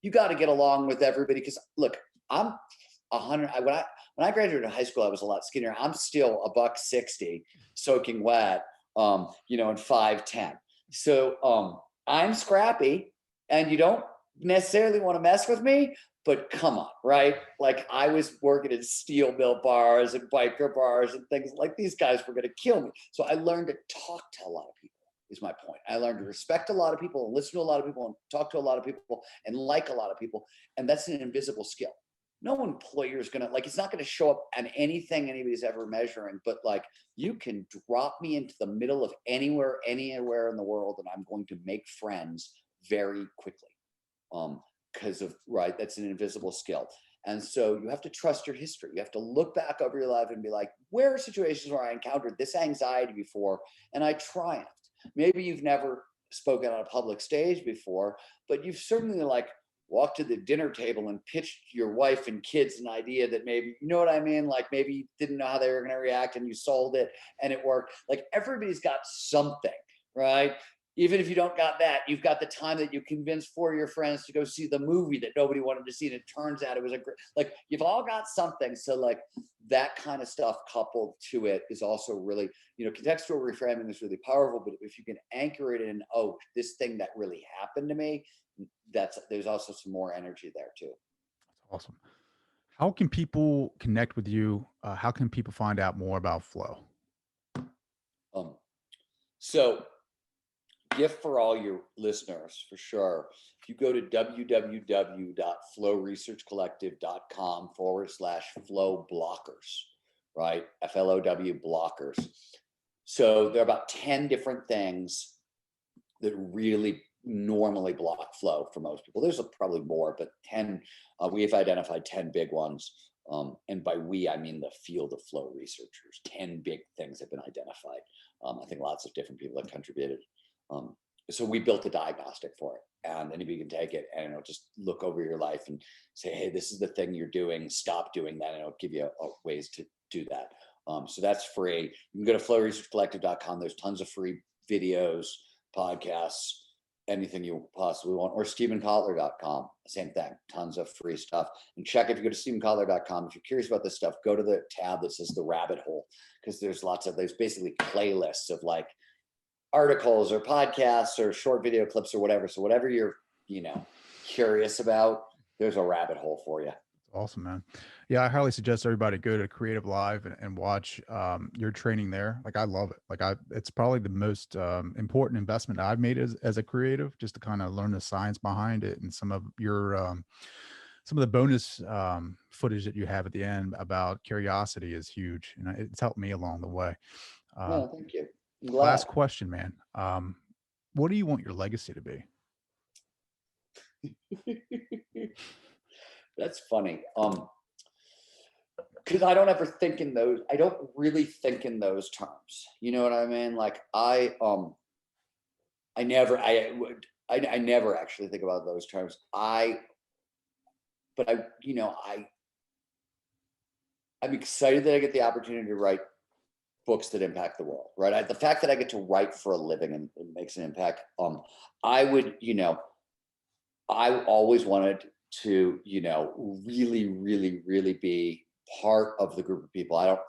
you got to get along with everybody. Because look, I'm 100. When I graduated high school, I was a lot skinnier. I'm still $160, soaking wet, and 5'10". So I'm scrappy, and you don't necessarily want to mess with me. But come on, right? Like, I was working at steel mill bars and biker bars and things like these guys were going to kill me. So I learned to talk to a lot of people. Is my point. I learned to respect a lot of people and listen to a lot of people and talk to a lot of people and like a lot of people. And that's an invisible skill. No employer is going to, it's not going to show up on anything anybody's ever measuring, but you can drop me into the middle of anywhere in the world and I'm going to make friends very quickly. Because of, right, that's an invisible skill. And so you have to trust your history. You have to look back over your life and be like, where are situations where I encountered this anxiety before and I triumphed? Maybe you've never spoken on a public stage before, but you've certainly walked to the dinner table and pitched your wife and kids an idea that maybe, you know what I mean? Like, maybe you didn't know how they were going to react and you sold it and it worked. Like, everybody's got something, right? Even if you don't got that, you've got the time that you convinced 4 of your friends to go see the movie that nobody wanted to see. And it turns out it was a great, you've all got something. So that kind of stuff coupled to it is also really, contextual reframing is really powerful, but if you can anchor it in, oh, this thing that really happened to me, there's also some more energy there too. That's awesome. How can people connect with you? How can people find out more about flow? So gift for all your listeners, for sure. If you go to www.flowresearchcollective.com/flow blockers, right? FLOW blockers. So there are about 10 different things that really normally block flow for most people. There's probably more, but 10, we've identified 10 big ones. And by we, I mean the field of flow researchers. 10 big things have been identified. I think lots of different people have contributed. So we built a diagnostic for it, and anybody can take it and it'll just look over your life and say, hey, this is the thing you're doing, stop doing that, and it'll give you ways to do that. So that's free. You can go to flowresearchcollective.com. There's tons of free videos, podcasts, anything you possibly want, or stephenkotler.com, same thing, tons of free stuff. And check, if you go to stephenkotler.com, if you're curious about this stuff, go to the tab that says the rabbit hole, because there's basically playlists of like articles or podcasts or short video clips or whatever. So whatever you're, curious about, there's a rabbit hole for you. Awesome, man. Yeah, I highly suggest everybody go to Creative Live and watch your training there. Like, I love it. Like, it's probably the most important investment I've made as a creative, just to kind of learn the science behind it, and some of the bonus footage that you have at the end about curiosity is huge, and it's helped me along the way. No, thank you. I'm Last glad. question, man. What do you want your legacy to be? That's funny. Because I don't ever think in those, I don't really think in those terms. You know what I mean? Like I never, I never actually think about those terms. But I'm excited that I get the opportunity to write books that impact the world, right? The fact that I get to write for a living and it makes an impact. I would, I always wanted to, really, really, really be part of the group of people. I don't,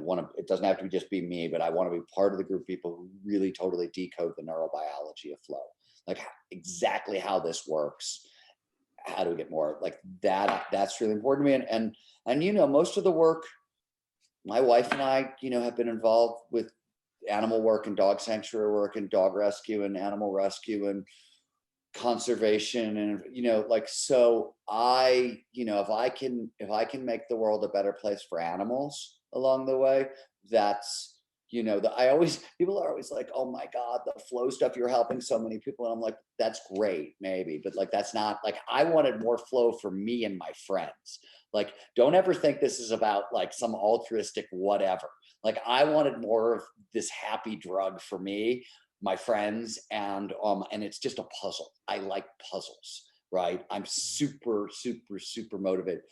want to, it doesn't have to just be me, but I want to be part of the group of people who really totally decode the neurobiology of flow, like exactly how this works. How do we get more like that? That's really important to me. And most of the work, my wife and I, have been involved with animal work and dog sanctuary work and dog rescue and animal rescue and conservation. And, so if I can make the world a better place for animals along the way, that's, people are always like, oh my God, the flow stuff, you're helping so many people. And I'm like, that's great, maybe, but like, that's not like, I wanted more flow for me and my friends. Like, don't ever think this is about like some altruistic whatever. Like, I wanted more of this happy drug for me, my friends, and it's just a puzzle. I like puzzles, right? I'm super, super, super motivated.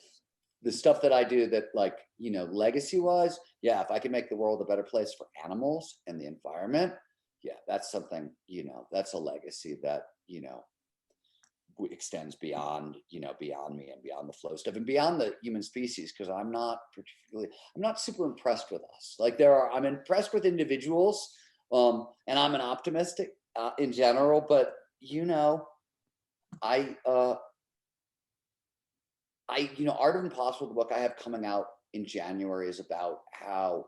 The stuff that I do that, like, legacy wise, yeah, if I can make the world a better place for animals and the environment, yeah, that's something, that's a legacy that, extends beyond, beyond me and beyond the flow stuff and beyond the human species. Cause I'm not super impressed with us. Like I'm impressed with individuals. And I'm an optimistic in general, but Art of Impossible, the book I have coming out in January, is about how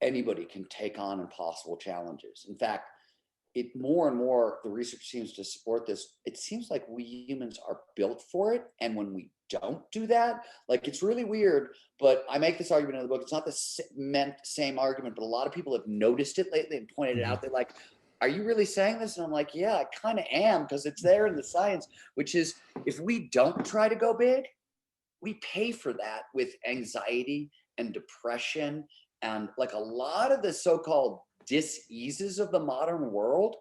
anybody can take on impossible challenges. In fact, more and more, the research seems to support this. It seems like we humans are built for it. And when we don't do that, like, it's really weird, but I make this argument in the book. It's not the same argument, but a lot of people have noticed it lately and pointed it out. They're like, are you really saying this? And I'm like, yeah, I kind of am, because it's there in the science, which is, if we don't try to go big, we pay for that with anxiety and depression. And like a lot of the so-called diseases of the modern world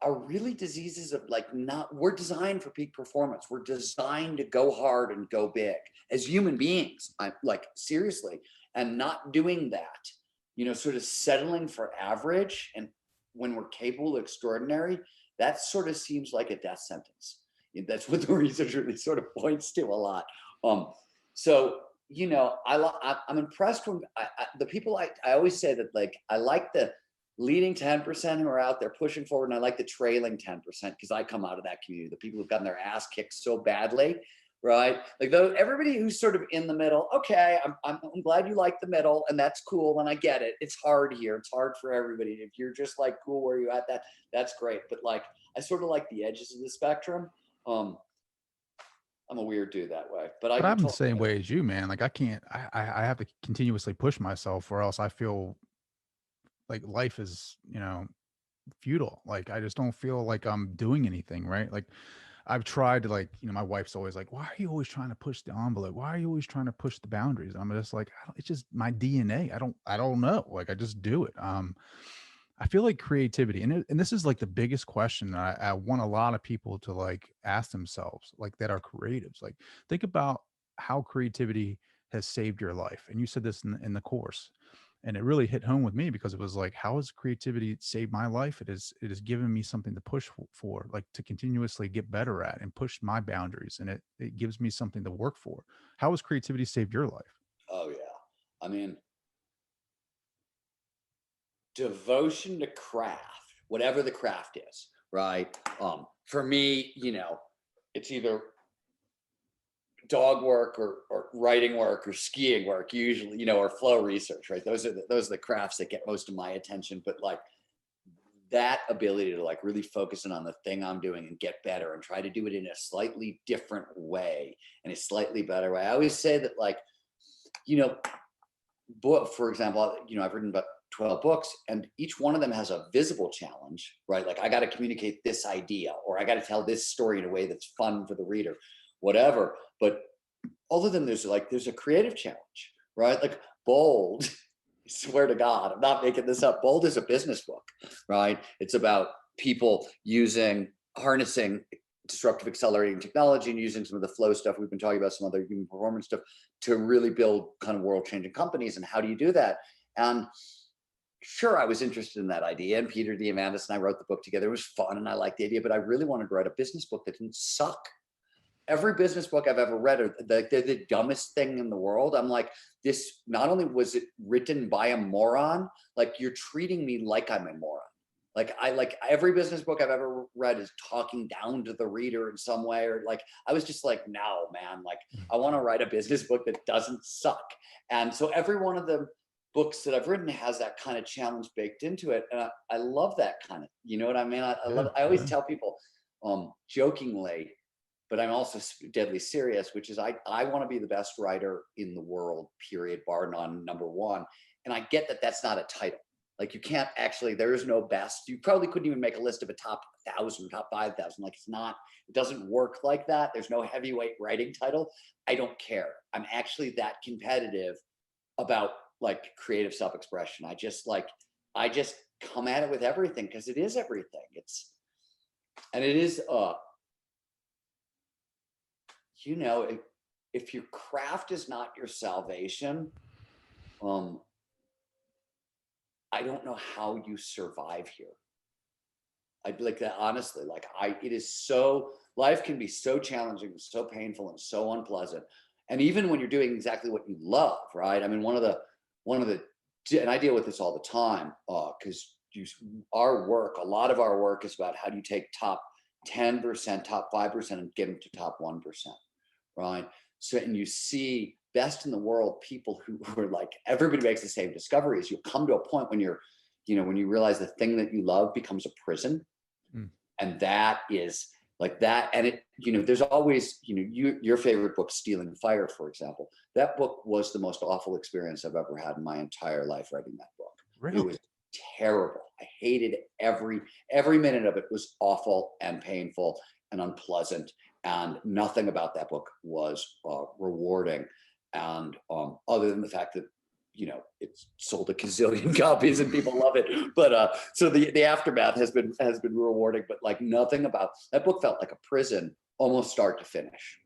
are really diseases of like, we're designed for peak performance. We're designed to go hard and go big as human beings. I'm like, seriously, and not doing that, sort of settling for average. And when we're capable of extraordinary, that sort of seems like a death sentence. That's what the research really sort of points to a lot. So, I'm impressed when the people I always say that, like, I like the leading 10% who are out there pushing forward, and I like the trailing 10% because I come out of that community, the people who've gotten their ass kicked so badly, right? Like, everybody who's sort of in the middle. Okay, I'm glad you like the middle, and that's cool, and I get it. It's hard here. It's hard for everybody. If you're just like cool where you at, that's great. But like, I sort of like the edges of the spectrum. I'm a weird dude that way, but I'm the same way as you, man. Like, I can't, I have to continuously push myself, or else I feel like life is, futile. Like, I just don't feel like I'm doing anything, right? Like, I've tried to, like, my wife's always like, why are you always trying to push the envelope? Why are you always trying to push the boundaries? I'm just like, it's just my DNA. I don't know. Like, I just do it. I feel like creativity, and this is like the biggest question that I want a lot of people to like ask themselves, like, that are creatives. Like, think about how creativity has saved your life. And you said this in the course. And it really hit home with me because it was like, how has creativity saved my life? It has given me something to push for, like to continuously get better at and push my boundaries. And it gives me something to work for. How has creativity saved your life? Oh yeah. I mean, devotion to craft, whatever the craft is, right? For me, it's either dog work or writing work or skiing work, usually, or flow research, right? Those are the crafts that get most of my attention. But like that ability to like really focus in on the thing I'm doing and get better and try to do it in a slightly different way and a slightly better way. I always say that, like, you know, book, for example, I've written about 12 books and each one of them has a visible challenge, right? Like I got to communicate this idea, or I got to tell this story in a way that's fun for the reader, whatever. But all of them, there's a creative challenge, right? Like Bold, I swear to God, I'm not making this up. Bold is a business book, right? It's about people harnessing disruptive accelerating technology and using some of the flow stuff we've been talking about, some other human performance stuff, to really build kind of world changing companies. And how do you do that? And sure, I was interested in that idea, and Peter Diamandis and I wrote the book together. It was fun and I liked the idea, but I really wanted to write a business book that didn't suck. Every business book I've ever read they're the dumbest thing in the world. I'm like, this, not only was it written by a moron, like you're treating me like I'm a moron. Like every business book I've ever read is talking down to the reader in some way, or like, I was just like, no, man, like I want to write a business book that doesn't suck. And so every one of the books that I've written has that kind of challenge baked into it. And I love that kind of, you know what I mean? I love it. I always tell people, jokingly, but I'm also deadly serious, which is I want to be the best writer in the world, period, bar none, number one. And I get that that's not a title. Like you can't actually, there is no best. You probably couldn't even make a list of a top 1,000, top 5,000. Like it doesn't work like that. There's no heavyweight writing title. I don't care. I'm actually that competitive about like creative self-expression. I just come at it with everything because it is everything. And it is, if your craft is not your salvation, I don't know how you survive here. I'd like that, honestly. Life can be so challenging, so painful, and so unpleasant. And even when you're doing exactly what you love, right? I mean, and I deal with this all the time, because a lot of our work is about how do you take top 10%, top 5%, and get them to top 1%. Right. So, and you see best in the world people who are like, everybody makes the same discoveries. You'll come to a point when when you realize the thing that you love becomes a prison. And that is like that. And there's always, your favorite book, Stealing Fire, for example, that book was the most awful experience I've ever had in my entire life writing that book. Really? It was terrible. I hated every minute of it. Was awful and painful and unpleasant. And nothing about that book was rewarding. And other than the fact that, it's sold a gazillion copies and people love it. But so the aftermath has been rewarding, but like nothing about that book felt like a prison, almost start to finish.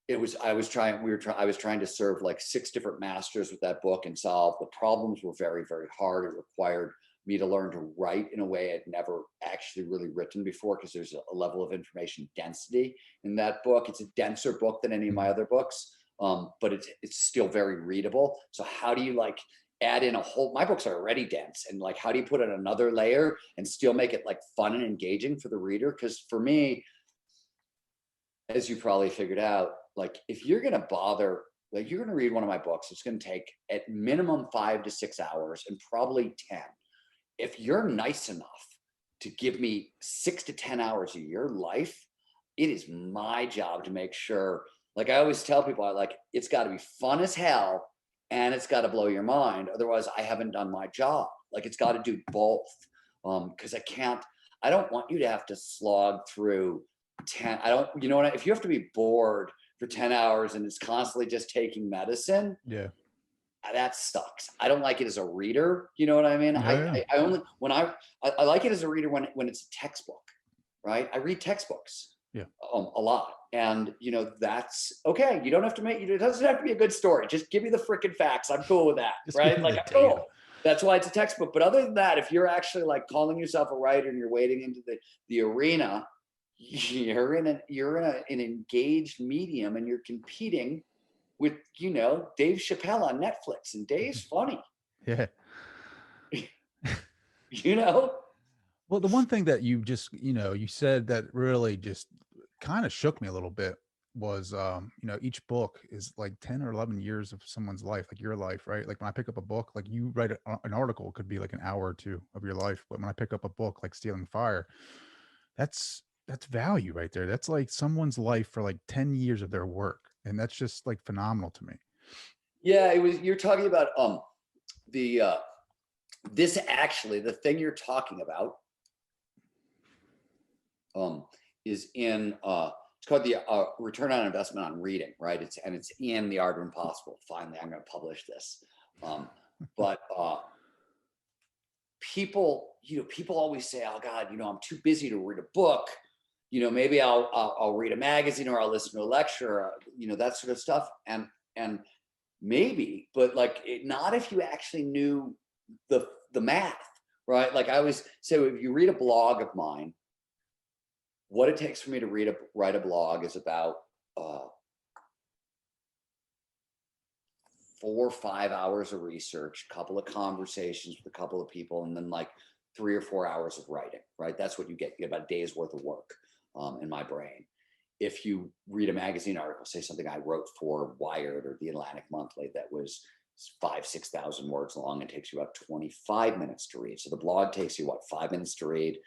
I was trying to serve like 6 different masters with that book and solve the problems were very, very hard. It required me to learn to write in a way I'd never actually really written before, because there's a level of information density in that book. It's a denser book than any of my other books, but it's still very readable. So how do you like add in my books are already dense, and like how do you put in another layer and still make it like fun and engaging for the reader? Because for me, as you probably figured out, like if you're going to bother, like you're going to read one of my books, it's going to take at minimum 5 to 6 hours and probably 10. If you're nice enough to give me 6 to 10 hours of your life, it is my job to make sure, like I always tell people, it's got to be fun as hell and it's got to blow your mind. Otherwise I haven't done my job. Like it's got to do both. Cause I don't want you to have to slog through 10. If you have to be bored for 10 hours and it's constantly just taking medicine. Yeah. That sucks. I don't like it as a reader. You know what I mean? Yeah. I like it as a reader when it's a textbook, right? I read textbooks. Yeah. A lot. And that's okay. You don't have to it doesn't have to be a good story. Just give me the freaking facts. I'm cool with that. Just give Right. me Like, the I'm data. cool. That's why it's a textbook. But other than that, if you're actually like calling yourself a writer and you're wading into the arena, you're in an engaged medium, and you're competing with, Dave Chappelle on Netflix, and Dave's funny, Yeah. you know? Well, the one thing that you just, you said that really just kind of shook me a little bit was, each book is like 10 or 11 years of someone's life, like your life, right? Like when I pick up a book, like you write an article, it could be like an hour or two of your life. But when I pick up a book like Stealing Fire, that's value right there. That's like someone's life for like 10 years of their work. And that's just like phenomenal to me. Yeah, you're talking about the this actually, the thing you're talking about is in it's called the return on investment on reading, right? It's in The Art of Impossible. Finally, I'm going to publish this. But people always say, oh God, I'm too busy to read a book. Maybe I'll read a magazine, or I'll listen to a lecture, that sort of stuff. And maybe, but like not if you actually knew the math, right? Like I always say, if you read a blog of mine, what it takes for me to write a blog is about 4 or 5 hours of research, a couple of conversations with a couple of people, and then like 3 or 4 hours of writing, right? That's what you get. You get about a day's worth of work in my brain. If you read a magazine article, say something I wrote for Wired or the Atlantic Monthly that was 5,000-6,000 words long, it takes you about 25 minutes to read. So the blog takes you 5 minutes to read.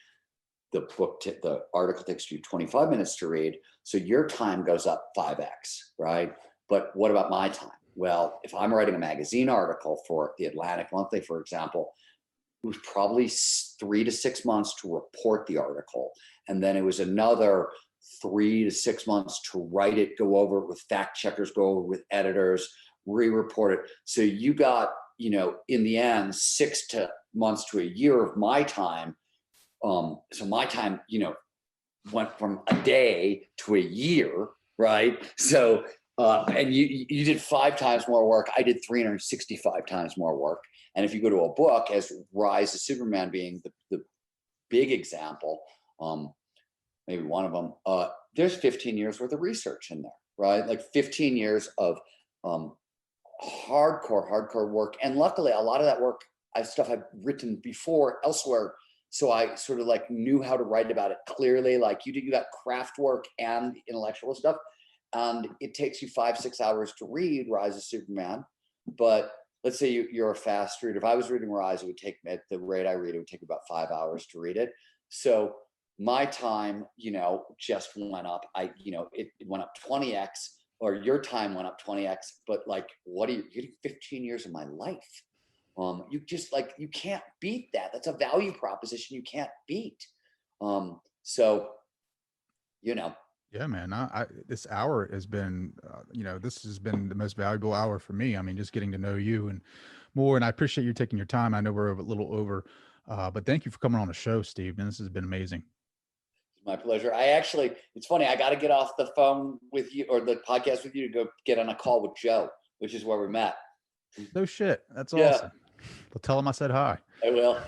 The article takes you 25 minutes to read. So your time goes up 5x, right? But what about my time? Well, if I'm writing a magazine article for the Atlantic Monthly, for example, it was probably 3 to 6 months to report the article. And then it was another 3 to 6 months to write it, go over it with fact checkers, go over it with editors, re-report it. So you got, in the end, 6 months to a year of my time. So my time, went from a day to a year, right? So, and you did 5 times more work. I did 365 times more work. And if you go to a book, as Rise of Superman being the big example, maybe one of them, there's 15 years worth of research in there, right? Like 15 years of hardcore work. And luckily, a lot of that work, stuff I've written before elsewhere. So I sort of like knew how to write about it clearly. Like you got craft work and intellectual stuff. And it takes you 5-6 hours to read Rise of Superman. But let's say you're a fast reader. If I was reading Rise, it would take, at the rate I read, it would take about 5 hours to read it. So my time, just went up. It went up 20x, or your time went up 20x. But like, you're getting 15 years of my life. You just you can't beat that. That's a value proposition you can't beat. So, Yeah, man. This hour has been, this has been the most valuable hour for me. I mean, just getting to know you and more. And I appreciate you taking your time. I know we're a little over, but thank you for coming on the show, Steve. And this has been amazing. It's my pleasure. It's funny. I got to get off the phone with you, or the podcast with you, to go get on a call with Joe, which is where we met. No shit. That's Yeah. awesome. Well, tell him I said hi. I will.